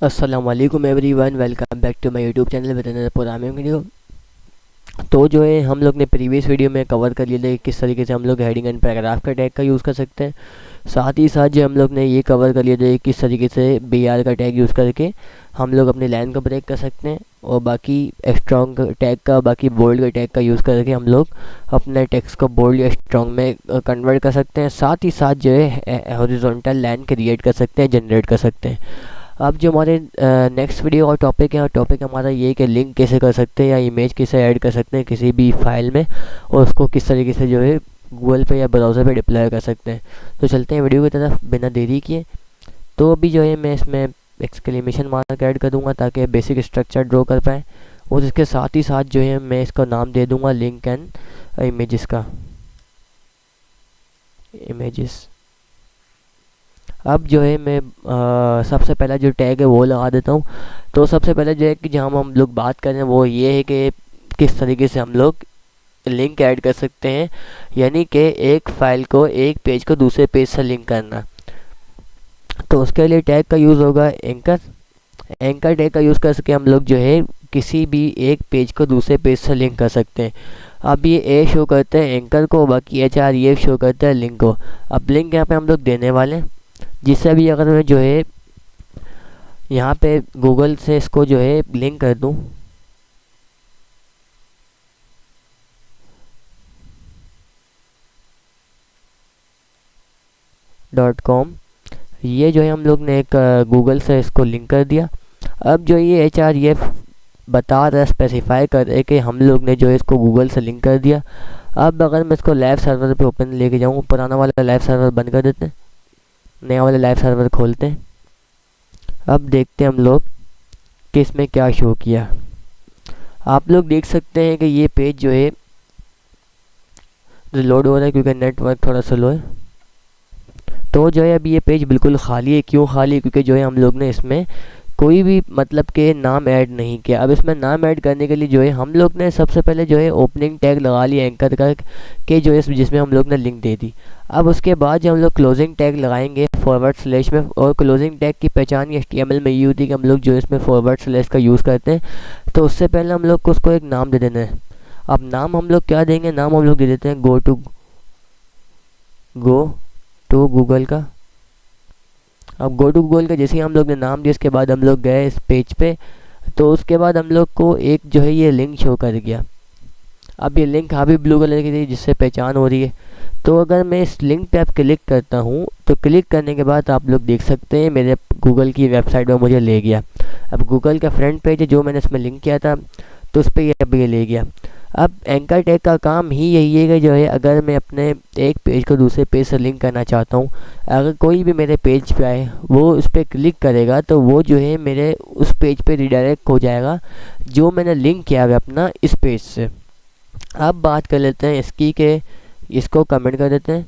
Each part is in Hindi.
अस्सलाम वालेकुम everyone, welcome back to my YouTube channel with another programming video. तो जो है हम लोग ने प्रीवियस वीडियो में कवर कर लिया था कि किस तरीके से हम लोग हेडिंग एंड पैराग्राफ का टैग का यूज़ कर सकते हैं। साथ ही साथ जो हम लोग ने ये कवर कर लिया था कि किस तरीके से BR का टैग यूज़ करके हम लोग अपनी लाइन को ब्रेक कर सकते हैं, और बाकी स्ट्रॉन्ग टैग का, बाकी बोल्ड का टैग का यूज़ करके हम लोग अपने टेक्स्ट को बोल्ड या स्ट्रॉन्ग में कन्वर्ट कर सकते हैं। साथ ही साथ जो है हॉरिजॉन्टल लाइन क्रिएट कर सकते हैं, जनरेट कर सकते हैं। अब जो हमारे नेक्स्ट वीडियो और टॉपिक है, और टॉपिक हमारा ये है कि लिंक कैसे कर सकते हैं या इमेज कैसे ऐड कर सकते हैं किसी भी फाइल में, और उसको किस तरीके से जो है गूगल पे या ब्राउज़र पे डिप्लॉय कर सकते हैं। तो चलते हैं वीडियो की तरफ बिना देरी किए। तो अभी जो है मैं इसमें एक्सक्लेमेशन मार्क ऐड कर दूँगा ताकि बेसिक स्ट्रक्चर ड्रॉ कर पाएँ, और इसके साथ ही साथ जो है मैं इसका नाम दे दूँगा लिंक एंड इमेजेस का, इमेजेस। अब जो है मैं सबसे पहला जो टैग है वो लगा देता हूँ। तो सबसे पहले जो है कि जहाँ हम लोग बात कर रहे हैं वो ये है कि किस तरीके से हम लोग लिंक ऐड कर सकते हैं, यानी कि एक फ़ाइल को, एक पेज को दूसरे पेज से लिंक करना। तो उसके लिए टैग का यूज़ होगा एंकर। एंकर टैग का यूज़ करके हम लोग जो है किसी भी एक पेज को दूसरे पेज से लिंक कर सकते हैं। अब ये ए शो करते हैं एंकर को, बाकी HR ये शो करता है लिंक को। अब लिंक यहाँ पे हम लोग देने वाले हैं, जिससे भी अगर मैं जो है यहाँ पे गूगल से इसको जो है लिंक कर दूँ, .com, ये जो है हम लोग ने एक गूगल से इसको लिंक कर दिया। अब जो ये HR ये बता रहा है, स्पेसिफाई कर रहा है कि हम लोग ने जो है इसको गूगल से लिंक कर दिया। अब अगर मैं इसको लाइव सर्वर पे ओपन लेके जाऊँ, पुराना वाला लाइव सर्वर बंद कर देते हैं, नया वाला लाइव सर्वर खोलते हैं। अब देखते हैं हम लोग कि इसमें क्या शो किया। आप लोग देख सकते हैं कि ये पेज जो है लोड हो रहा है क्योंकि नेटवर्क थोड़ा स्लो है। तो जो है अभी ये पेज बिल्कुल खाली है। क्यों खाली है? क्योंकि जो है हम लोग ने इसमें कोई भी मतलब के नाम ऐड नहीं किया। अब इसमें नाम ऐड करने के लिए जो है हम लोग ने सबसे पहले जो है ओपनिंग टैग लगा लिया एंकर का, के जो है जिसमें हम लोग ने लिंक दे दी। अब उसके बाद जो हम लोग क्लोजिंग टैग लगाएंगे / में, और क्लोजिंग टैग की पहचान HTML में ये होती है कि हम लोग जो इसमें / का यूज़ करते हैं। तो उससे पहले हम लोग को उसको एक नाम दे देना है। अब नाम हम लोग क्या देंगे? नाम हम लोग दे देते हैं गो टू गूगल का। अब गो टू गूगल का जैसे ही हम लोग ने नाम दिया, उसके बाद हम लोग गए इस पेज पे, तो उसके बाद हम लोग को एक जो है ये लिंक शो कर गया। अब ये लिंक अभी ब्लू कलर की थी जिससे पहचान हो रही है। तो अगर मैं इस लिंक पे आप क्लिक करता हूँ, तो क्लिक करने के बाद आप लोग देख सकते हैं मेरे गूगल की वेबसाइट में मुझे ले गया। अब गूगल का फ्रंट पेज है जो मैंने इसमें लिंक किया था, तो उस पर ये ले गया। अब एंकर टैग का काम ही यही है कि जो है अगर मैं अपने एक पेज को दूसरे पेज से लिंक करना चाहता हूँ, अगर कोई भी मेरे पेज पे आए वो उस पर क्लिक करेगा तो वो जो है मेरे उस पेज पे रिडायरेक्ट हो जाएगा जो मैंने लिंक किया है अपना इस पेज से। अब बात कर लेते हैं इसकी के इसको कमेंट कर देते हैं।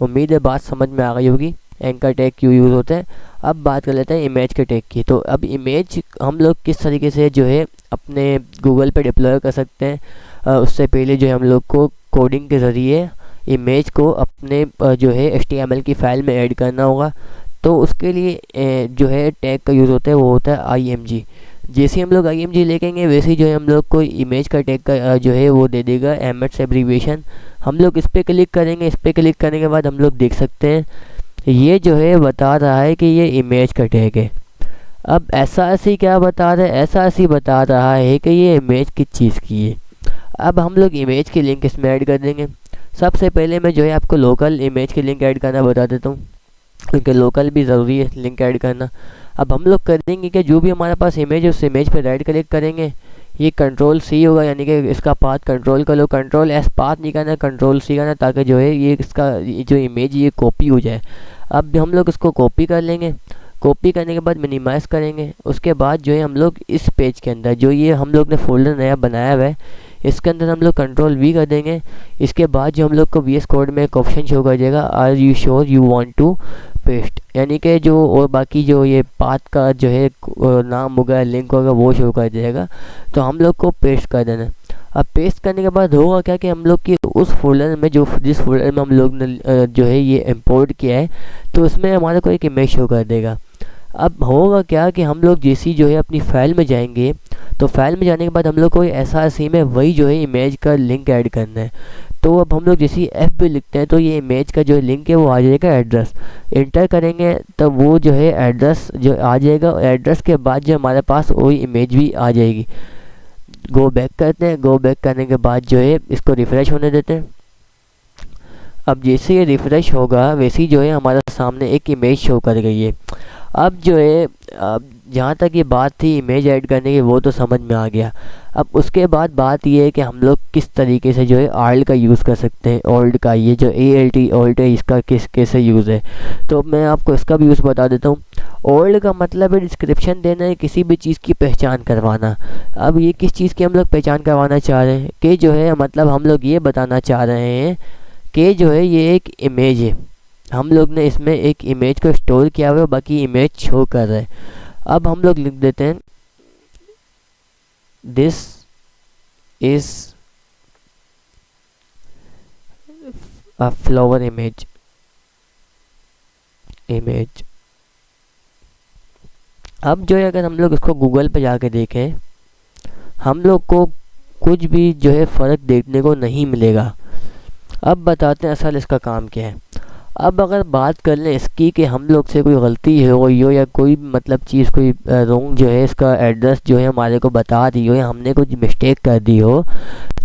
उम्मीद है बात समझ में आ गई होगी एंकर टैग क्यों यूज़ होते हैं। अब बात कर लेते हैं इमेज के टैग की। तो अब इमेज हम लोग किस तरीके से जो है अपने गूगल पे डिप्लॉय कर सकते हैं, उससे पहले जो है हम लोग को कोडिंग के ज़रिए इमेज को अपने जो है HTML की फ़ाइल में ऐड करना होगा। तो उसके लिए जो है टैग का यूज़ होता है वो होता है IMG। जैसे हम लोग IMG लिखेंगे वैसे ही जो है हम लोग को इमेज का टैग का जो है वो दे देगा एमएच एब्रीविएशन। हम लोग इस पर क्लिक करेंगे। इस पर क्लिक करने के बाद हम लोग देख सकते हैं ये जो है बता रहा है कि ये इमेज का टैग है। अब ऐसा ऐसी क्या बता रहा है? ऐसा ऐसी बता रहा है कि ये इमेज किस चीज़ की है। अब हम लोग इमेज की लिंक इसमें ऐड कर देंगे। सबसे पहले मैं जो है आपको लोकल इमेज की लिंक ऐड करना बता देता हूँ, क्योंकि लोकल भी ज़रूरी है लिंक ऐड करना। अब हम लोग कर देंगे कि जो भी हमारे पास इमेज है उस इमेज पर राइट क्लिक करेंगे। ये Ctrl+C होगा, यानी कि इसका पाथ कंट्रोल कर लो। Ctrl+S पाथ नहीं करना, Ctrl+C करना, ताकि जो है ये इसका जो इमेज ये कॉपी हो जाए। अब हम लोग इसको कॉपी कर लेंगे। कॉपी करने के बाद मिनिमाइज़ करेंगे। उसके बाद जो है हम लोग इस पेज के अंदर जो ये हम लोग ने फोल्डर नया बनाया हुआ है इसके अंदर हम लोग Ctrl+V कर देंगे। इसके बाद जो हम लोग को VS कोड में एक ऑप्शन शो कर जाएगा, are you sure you want to paste, यानी कि जो और बाकी जो ये पाथ का जो है नाम होगा, लिंक होगा, वो शो कर जाएगा। तो हम लोग को पेस्ट कर देना। अब पेस्ट करने के बाद होगा क्या कि हम लोग की उस फोल्डर में जिस फोल्डर में हम लोग ने जो है ये इंपोर्ट किया है, तो उसमें हमारे को एक इमेज शो कर देगा। अब होगा क्या कि हम लोग जैसी जो है अपनी फाइल में जाएंगे, तो फाइल में जाने के बाद हम लोग को SRC में वही जो है इमेज का लिंक ऐड करना है। तो अब हम लोग जैसे एफ भी लिखते हैं तो ये इमेज का जो लिंक है वो आ जाएगा एड्रेस, इंटर करेंगे तब वो जो है एड्रेस जो आ जाएगा। एड्रेस के बाद जो हमारे पास वही इमेज भी आ जाएगी। गो बैक करते हैं, गो बैक करने के बाद जो है इसको रिफ़्रेश होने देते हैं। अब जैसे ये रिफ़्रेश होगा वैसे ही जो है हमारे सामने एक इमेज शो कर गई है। अब जो है अब जहाँ तक ये बात थी इमेज ऐड करने की वो तो समझ में आ गया। अब उसके बाद बात ये है कि हम लोग किस तरीके से जो है आर्ल का यूज़ कर सकते हैं। ओल्ड का ये जो ALT ओल्ड है इसका किस कैसे यूज़ है, तो मैं आपको इसका भी यूज़ बता देता हूँ। ओल्ड का मतलब है डिस्क्रिप्शन देना है, किसी भी चीज़ की पहचान करवाना। अब ये किस चीज़ की हम लोग पहचान करवाना चाह रहे हैं कि जो है मतलब हम लोग ये बताना चाह रहे हैं कि जो है ये एक इमेज है, हम लोग ने इसमें एक इमेज को स्टोर किया हुआ है, बाकी इमेज शो कर रहा है। अब हम लोग लिख देते हैं this is a flower image. अब जो है अगर हम लोग इसको गूगल पे जाके देखें हम लोग को कुछ भी जो है फ़र्क देखने को नहीं मिलेगा। अब बताते हैं असल इसका काम क्या है। अब अगर बात कर लें इसकी कि हम लोग से कोई गलती हो गई हो या कोई मतलब चीज़ कोई रॉन्ग जो है इसका एड्रेस जो है हमारे को बता दी हो या हमने कुछ मिस्टेक कर दी हो,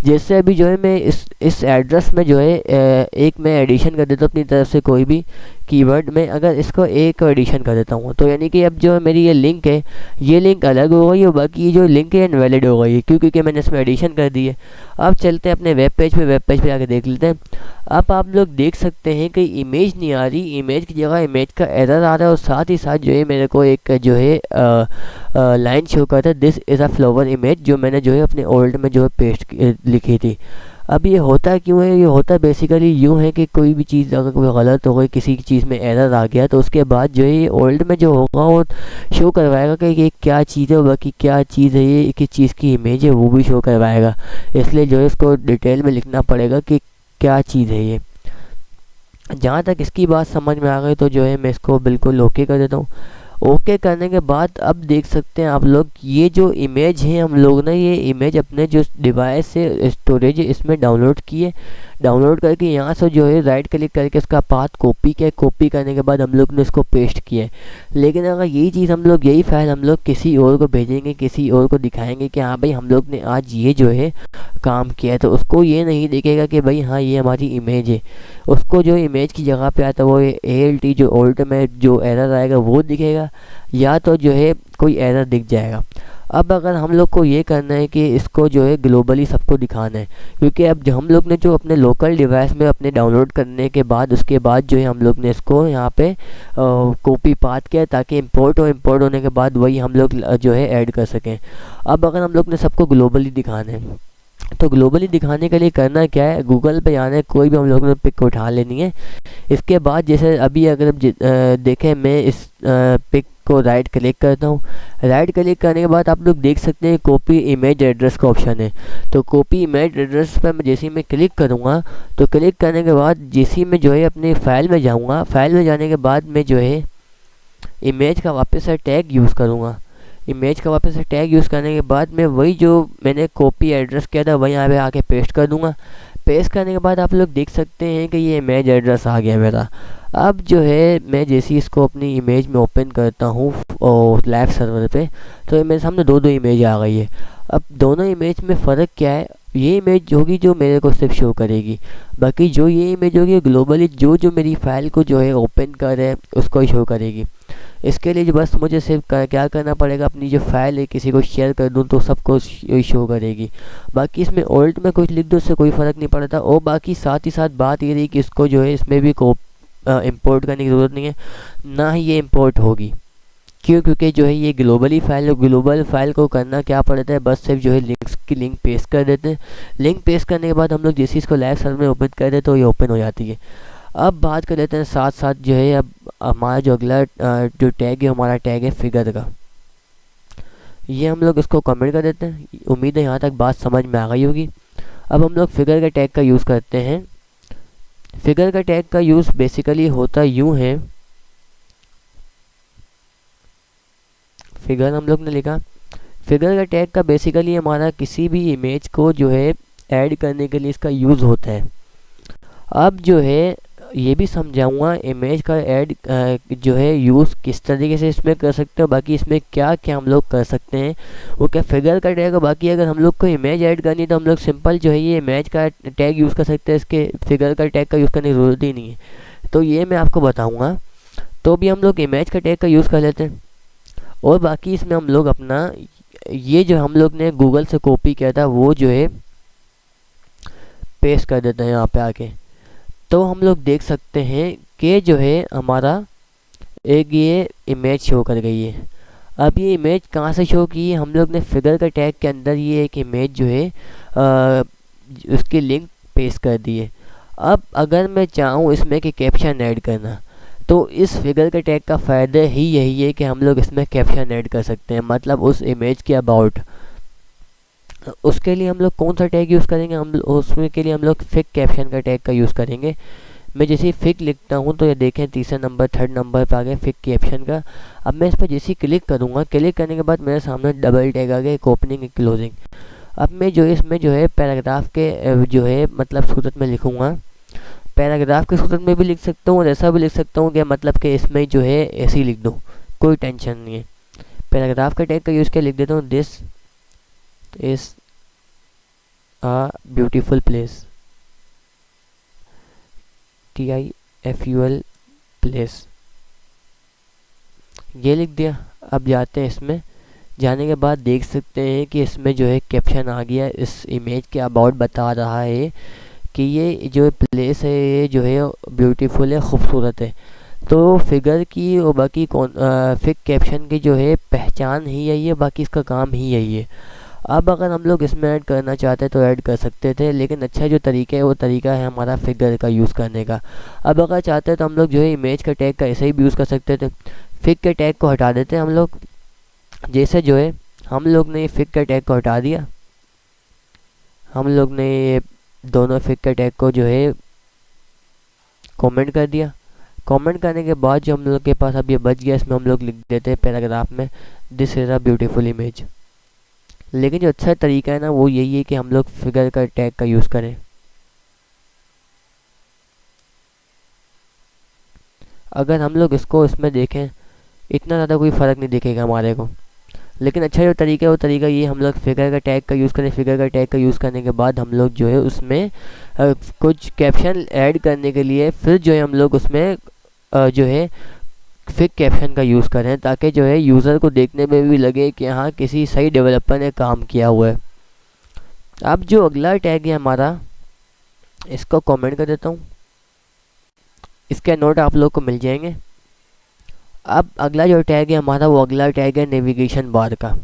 जैसे अभी जो है मैं इस एड्रेस में जो है एक मैं एडिशन कर देता हूँ अपनी तरफ से कोई भी कीवर्ड में। अगर इसको एक एडिशन कर देता हूँ तो यानी कि अब जो है मेरी ये लिंक है ये लिंक अलग हो गई है, बाकी ये जो लिंक है इनवैलिड हो गई है क्योंकि मैंने इसमें एडिशन कर दी है। अब चलते हैं अपने वेब पेज पे आके देख लेते हैं। अब आप लोग देख सकते हैं कि इमेज नहीं आ रही, इमेज की जगह इमेज का एरर आ रहा है और साथ ही साथ जो है मेरे को एक जो है लाइन शो करता है this is a flower image, जो मैंने जो है अपने ओल्ड में जो है पेस्ट लिखी थी। अब ये होता क्यों है, ये होता बेसिकली यूँ है कि कोई भी चीज़ अगर कोई गलत हो गई, किसी चीज़ में एरर आ गया तो उसके बाद जो है ये ओल्ड में जो होगा वो शो करवाएगा कि ये क्या चीज़ है, बाकी क्या चीज़ है, ये किस चीज़ की इमेज है वो भी शो करवाएगा। इसलिए जो है इसको डिटेल में लिखना पड़ेगा कि क्या चीज़ है ये। जहाँ तक इसकी बात समझ में आ गई तो जो है मैं इसको बिल्कुल ओके कर देता हूँ। ओके करने के बाद अब देख सकते हैं आप लोग ये जो इमेज है हम लोग ने ये इमेज अपने जो डिवाइस से स्टोरेज है इसमें डाउनलोड किए। डाउनलोड करके यहाँ से जो है राइट क्लिक करके इसका पाथ कॉपी किया। कॉपी करने के बाद हम लोग ने इसको पेस्ट किया। लेकिन अगर यही चीज़ हम लोग यही फाइल हम लोग किसी और को भेजेंगे, किसी और को दिखाएंगे कि हाँ भाई हम लोग ने आज ये जो है काम किया है, तो उसको ये नहीं दिखेगा कि भाई हाँ ये हमारी इमेज है। उसको जो इमेज की जगह पे आता है वो ALT जो ओल्ड में जो एरर आएगा वो दिखेगा या तो जो है कोई एरर दिख जाएगा। अब अगर हम लोग को ये करना है कि इसको जो है ग्लोबली सबको दिखाना है, क्योंकि अब जो हम लोग ने जो अपने लोकल डिवाइस में अपने डाउनलोड करने के बाद उसके बाद जो है हम लोग ने इसको यहाँ पे कॉपी पाथ किया ताकि इंपोर्ट इंपोर्ट होने के बाद वही हम लोग जो है ऐड कर सकें। अब अगर हम लोग ने सबको ग्लोबली दिखाना है तो ग्लोबली दिखाने के लिए करना क्या है, गूगल पे जाना है, कोई भी हम लोग ने पिक उठा लेनी है। इसके बाद जैसे अभी अगर हम देखें मैं इस पिक को राइट क्लिक करता हूँ। राइट क्लिक करने के बाद आप लोग देख सकते हैं कॉपी इमेज एड्रेस का ऑप्शन है। तो कॉपी इमेज एड्रेस पर मैं जैसे ही मैं क्लिक करूँगा तो क्लिक करने के बाद जैसे ही मैं जो है अपने फाइल में जाऊँगा, फाइल में जाने के बाद मैं जो है इमेज का वापस से टैग यूज़ करूँगा। इमेज का वापस से टैग यूज़ करने के बाद मैं वही जो मैंने कॉपी एड्रेस किया था वहीं यहाँ पे आके पेस्ट कर दूँगा। पेस्ट करने के बाद आप लोग देख सकते हैं कि ये इमेज एड्रेस आ गया मेरा। अब जो है मैं जैसे इसको अपनी इमेज में ओपन करता हूँ और लाइव सर्वर पे तो ये मेरे सामने दो इमेज आ गई है। अब दोनों इमेज में फ़र्क क्या है, ये इमेज होगी जो मेरे को सिर्फ शो करेगी, बाकी जो ये इमेज होगी ग्लोबली जो मेरी फाइल को जो है ओपन कर रहे हैं उसको ही शो करेगी। इसके लिए जो बस मुझे सिर्फ क्या करना पड़ेगा, अपनी जो फाइल है किसी को शेयर कर दूँ तो सबको शो करेगी। बाकी इसमें ओल्ड में कुछ लिख दो उससे कोई फ़र्क नहीं पड़ता। और बाकी साथ ही साथ बात ये रही कि इसको जो है इसमें भी इंपोर्ट करने की ज़रूरत नहीं है, ना ही ये इंपोर्ट होगी। क्यों? क्योंकि जो है ये ग्लोबली फाइल है। ग्लोबल फाइल को करना क्या पड़ता है, बस सिर्फ जो है लिंक्स की लिंक पेस्ट कर देते हैं। लिंक पेस्ट करने के बाद हम लोग जैसे इसको लाइव सर्वर में ओपन कर दें तो ये ओपन हो जाती है। अब बात कर लेते हैं साथ साथ जो है अब हमारा जो अगला जो टैग है हमारा टैग है फिगर का। ये हम लोग इसको कमेंट कर देते हैं। उम्मीद है यहाँ तक बात समझ में आ गई होगी। अब हम लोग फिगर का टैग का यूज़ करते हैं। फिगर का टैग का यूज़ बेसिकली होता यूँ है फिगर हम लोग ने लिखा। फिगर का टैग का बेसिकली हमारा किसी भी इमेज को जो है ऐड करने के लिए इसका यूज़ होता है। अब जो है ये भी समझाऊंगा इमेज का ऐड जो है यूज़ किस तरीके से इसमें कर सकते हो, बाकी इसमें क्या क्या हम लोग कर सकते हैं वो क्या फिगर का टैग। बाकी अगर हम लोग को इमेज ऐड करनी है तो हम लोग सिंपल जो है ये इमेज का टैग यूज़ कर सकते हैं, इसके फिगर का टैग का यूज़ करने की ज़रूरत ही नहीं है। तो ये मैं आपको बताऊँगा। तो भी हम लोग इमेज का टैग का यूज़ कर लेते हैं और बाकी इसमें हम लोग अपना ये जो हम लोग ने गूगल से कॉपी किया था वो जो है पेस्ट कर देते हैं यहाँ पे आके। तो हम लोग देख सकते हैं कि जो है हमारा एक ये इमेज शो कर गई है। अब ये इमेज कहाँ से शो की है, हम लोग ने फिगर का टैग के अंदर ये एक इमेज जो है उसकी लिंक पेस्ट कर दी है। अब अगर मैं चाहूँ इसमें कि कैप्शन ऐड करना, तो इस फिगर के टैग का फ़ायदा ही यही है कि हम लोग इसमें कैप्शन ऐड कर सकते हैं, मतलब उस इमेज के अबाउट। उसके लिए हम लोग कौन सा टैग यूज़ करेंगे, हम उसमें के लिए हम लोग फिक कैप्शन का टैग का यूज़ करेंगे। मैं जैसे ही फिक लिखता हूँ तो ये देखें तीसरा नंबर थर्ड नंबर पर आ गया फिक कैप्शन का। अब मैं इस पर जैसे ही क्लिक करूँगा, क्लिक करने के बाद मेरे सामने डबल टैग आ गया, एक ओपनिंग एक क्लोजिंग। अब मैं जो इसमें जो है पैराग्राफ के जो है मतलब सूरत में लिखूँगा। पैराग्राफ के सूरत में भी लिख सकता हूँ और ऐसा भी लिख सकता हूँ कि मतलब कि इसमें जो है ऐसे ही लिख दूँ, कोई टेंशन नहीं है। पैराग्राफ का टैग का यूज़ कर लिख देता हूँ, this is a beautiful place, TIFUL place, ये लिख दिया। अब जाते हैं इसमें, जाने के बाद देख सकते हैं कि इसमें जो है कैप्शन आ गया, इस इमेज के अबाउट बता रहा है कि ये जो प्लेस है ये जो है ब्यूटीफुल है, खूबसूरत है। तो फिगर की और बाकी फिक कैप्शन की जो है पहचान ही यही है, बाकी इसका काम ही यही है। अब अगर हम लोग इसमें ऐड करना चाहते तो ऐड कर सकते थे, लेकिन अच्छा जो तरीका है वो तरीका है हमारा फिगर का यूज़ करने का। अब अगर चाहते तो हम लोग जो है इमेज का टैग का ऐसे ही भी यूज़ कर सकते थे। फिक के टैग को हटा देते हैं हम लोग। जैसे जो है हम लोग ने फिक के टैग को हटा दिया, हम लोग ने ये दोनों फिक के टैग को जो है कमेंट कर दिया। कमेंट करने के बाद जो हम लोग के पास अब ये बच गया, इसमें हम लोग लिख देते हैं पैराग्राफ में, this is a beautiful image. लेकिन जो अच्छा तरीका है ना वो यही है कि हम लोग फिगर का टैग का यूज़ करें। अगर हम लोग इसको इसमें देखें इतना ज़्यादा कोई फ़र्क नहीं दिखेगा हमारे को, लेकिन अच्छा जो तरीका है वो तरीका ये हम लोग फिगर का टैग का यूज़ करें। फिगर का टैग का यूज़ करने के बाद हम लोग जो है उसमें कुछ कैप्शन ऐड करने के लिए फिर जो है हम लोग उसमें जो है फिक कैप्शन का यूज़ करें, ताकि जो है यूज़र को देखने में भी लगे कि हाँ किसी सही डेवलपर ने काम किया हुआ है। अब जो अगला टैग है हमारा, इसको कमेंट कर देता हूँ, इसके नोट आप लोग को मिल जाएंगे। अब अगला जो टैग है हमारा वो अगला टैग है नेविगेशन बार का।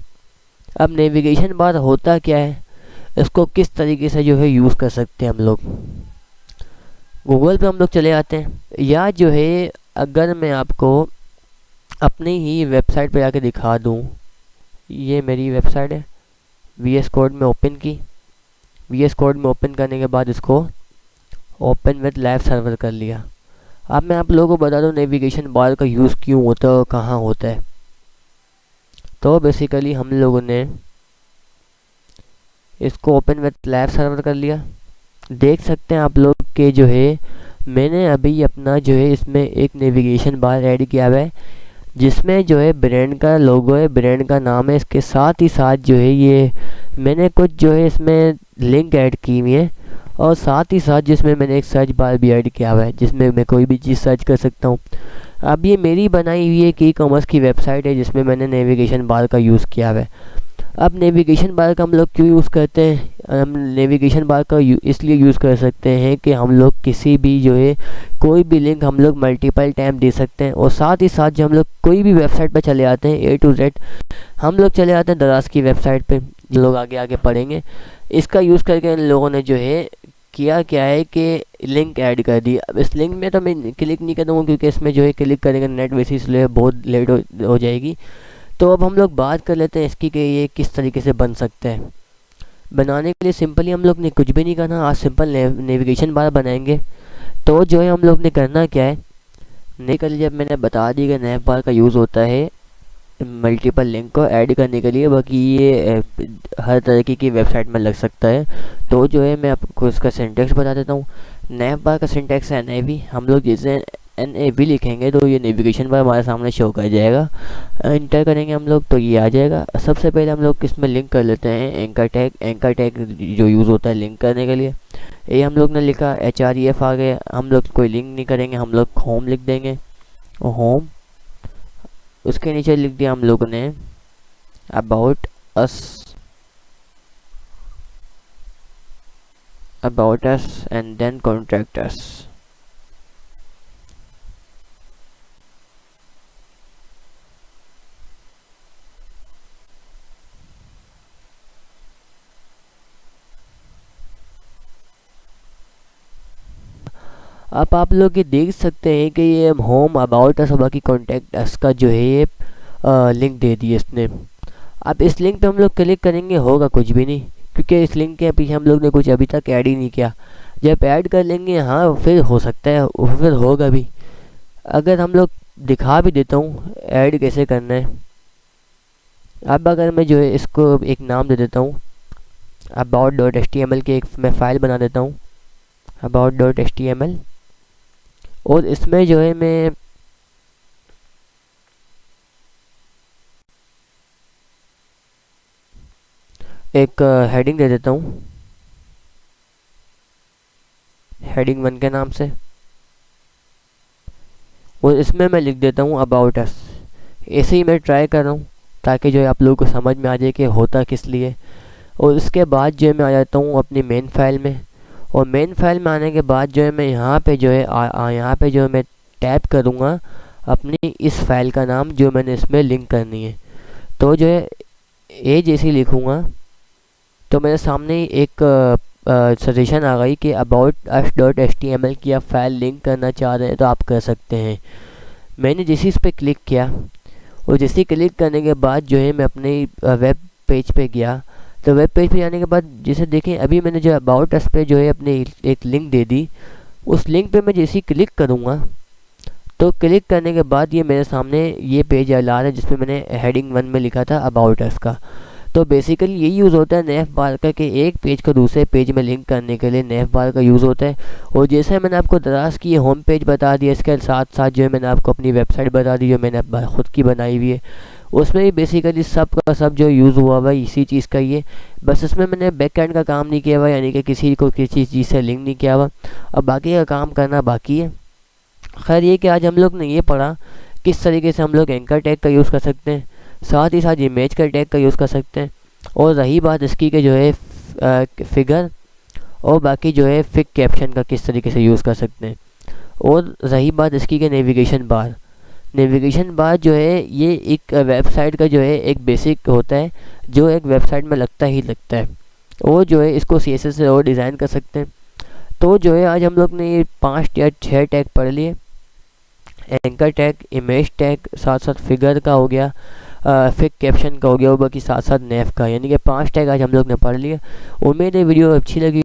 अब नेविगेशन बार होता क्या है, इसको किस तरीके से जो है यूज़ कर सकते हैं हम लोग। गूगल पे हम लोग चले आते हैं, या जो है अगर मैं आपको अपनी ही वेबसाइट पे जाके दिखा दूँ, ये मेरी वेबसाइट है, VS कोड में ओपन की। VS कोड में ओपन करने के बाद इसको ओपन विद लाइव सर्वर कर लिया। अब मैं आप लोगों को बता दूँ नेविगेशन बार का यूज़ क्यों होता है और कहाँ होता है। तो बेसिकली हम लोगों ने इसको ओपन विद लाइव सर्वर कर लिया। देख सकते हैं आप लोग के जो है मैंने अभी अपना जो है इसमें एक नेविगेशन बार ऐड किया हुआ है, जिसमें जो है ब्रांड का लोगो है, ब्रांड का नाम है। इसके साथ ही साथ जो है ये मैंने कुछ जो है इसमें लिंक ऐड की हुई है, और साथ ही साथ जिसमें मैंने एक सर्च बार भी ऐड किया हुआ है, जिसमें मैं कोई भी चीज़ सर्च कर सकता हूँ। अब ये मेरी बनाई हुई एक ई-कॉमर्स की वेबसाइट है जिसमें मैंने नेविगेशन बार का यूज़ किया हुआ है। अब नेविगेशन बार का हम लोग क्यों यूज़ करते हैं, हम नेविगेशन बार का इसलिए यूज़ कर सकते हैं कि हम लोग किसी भी जो है कोई भी लिंक हम लोग मल्टीपल टाइम दे सकते हैं, और साथ ही साथ जब हम लोग कोई भी वेबसाइट पर चले आते हैं A to Z, हम लोग चले आते हैं दराज की वेबसाइट पे, जो लोग आगे आगे पढ़ेंगे। इसका यूज़ करके इन लोगों ने जो है किया क्या है कि लिंक ऐड कर दी। अब इस लिंक में तो मैं क्लिक नहीं करूँगा क्योंकि इसमें जो है क्लिक करेंगे नेट वैसे इसलिए बहुत लेट हो जाएगी। तो अब हम लोग बात कर लेते हैं इसकी कि ये किस तरीके से बन सकता है। बनाने के लिए सिंपली हम लोग ने कुछ भी नहीं करना, आज सिंपल नेविगेशन बार बनाएंगे। तो जो है हम लोग ने करना क्या है, नहीं कर जब मैंने बता दी कि नेव बार का यूज़ होता है मल्टीपल लिंक को ऐड करने के लिए, बाकी ये हर तरीके की वेबसाइट में लग सकता है। तो जो है मैं आपको इसका सिंटैक्स बता देता हूँ। नैव बार का सिंटैक्स है NAV। हम लोग जैसे NAV लिखेंगे तो ये नेविगेशन बार हमारे सामने शो कर जाएगा। इंटर करेंगे हम लोग तो ये आ जाएगा। सबसे पहले हम लोग इसमें लिंक कर लेते हैं एंकर टैग। एंकर टैग जो यूज़ होता है लिंक करने के लिए। ये हम लोग ने लिखा, href आ गया। हम लोग कोई लिंक नहीं करेंगे, हम लोग होम लिख देंगे। होम, उसके नीचे लिख दिया हम लोगों ने about us, and then contact us. अब आप लोग ये देख सकते हैं कि ये होम, अबाउट अस, बाकी कॉन्टैक्ट अस का जो है ये लिंक दे दिए इसने। अब इस लिंक पे हम लोग क्लिक करेंगे, होगा कुछ भी नहीं, क्योंकि इस लिंक के पीछे हम लोग ने कुछ अभी तक ऐड ही नहीं किया। जब ऐड कर लेंगे हाँ फिर हो सकता है, फिर होगा भी। अगर हम लोग दिखा भी देता हूँ ऐड कैसे करना है। अब अगर मैं जो है इसको एक नाम दे देता हूँ, about.html की एक मैं फ़ाइल बना देता हूँ, about.html। और इसमें जो है मैं एक हेडिंग दे देता हूँ, हेडिंग 1 के नाम से। और इसमें मैं लिख देता हूँ अबाउट अस। ऐसे ही मैं ट्राई कर रहा हूँ ताकि जो है आप लोगों को समझ में आ जाए कि होता किस लिए। और उसके बाद जो है मैं आ जाता हूँ अपनी मेन फाइल में। और मेन फाइल में आने के बाद जो है मैं यहाँ पे जो है यहाँ पे जो है मैं टैप करूँगा अपनी इस फाइल का नाम जो मैंने इसमें लिंक करनी है। तो जो है ए जैसी लिखूँगा तो मेरे सामने ही एक सजेशन आ गई कि about.us.html की आप फाइल लिंक करना चाह रहे हैं तो आप कर सकते हैं। मैंने जैसे इस पर क्लिक किया और जैसे क्लिक करने के बाद जो है मैं अपने वेब पेज पे गया। तो वेब पेज पे जाने के बाद जैसे देखें अभी मैंने जो अबाउट अस पे जो है अपने एक लिंक दे दी। उस लिंक पे मैं जैसे क्लिक करूँगा तो क्लिक करने के बाद ये मेरे सामने ये पेज ला रहा है जिसमें मैंने हेडिंग 1 में लिखा था अबाउट अस का। तो बेसिकली यही यूज़ होता है नेव बार का कि एक पेज को दूसरे पेज में लिंक करने के लिए नेव बार का यूज़ होता है। और जैसे मैंने आपको दराज की होम पेज बता दिया, इसके साथ साथ जो है मैंने आपको अपनी वेबसाइट बता दी जो मैंने खुद की बनाई हुई है। उसमें भी बेसिकली सब का सब जो यूज़ हुआ हुआ इसी चीज़ का ही है। बस इसमें मैंने बैक एंड का काम नहीं किया हुआ, यानी कि किसी को किसी चीज़ से लिंक नहीं किया हुआ। अब बाकी का काम करना बाकी है। खैर ये कि आज हम लोग ने ये पढ़ा किस तरीके से हम लोग एंकर टैग का यूज़ कर सकते हैं, साथ ही साथ इमेज का टैग का यूज़ कर सकते हैं। और रही बात इसकी के जो है फिगर और बाकी जो है फिक कैप्शन का किस तरीके से यूज़ कर सकते हैं। और रही बात इसकी के नेविगेशन बार जो है ये एक वेबसाइट का जो है एक बेसिक होता है जो एक वेबसाइट में लगता ही लगता है। और जो है इसको CSS से और डिज़ाइन कर सकते हैं। तो जो है आज हम लोग ने ये 5 या 6 टैग पढ़ लिए। एंकर टैग, इमेज टैग, साथ साथ फिगर का हो गया, फिक कैप्शन का हो गया और बाकी साथ साथ नेव का, यानी कि 5 टैग आज हम लोग ने पढ़ लिए। उम्मीद है वीडियो अच्छी लगी।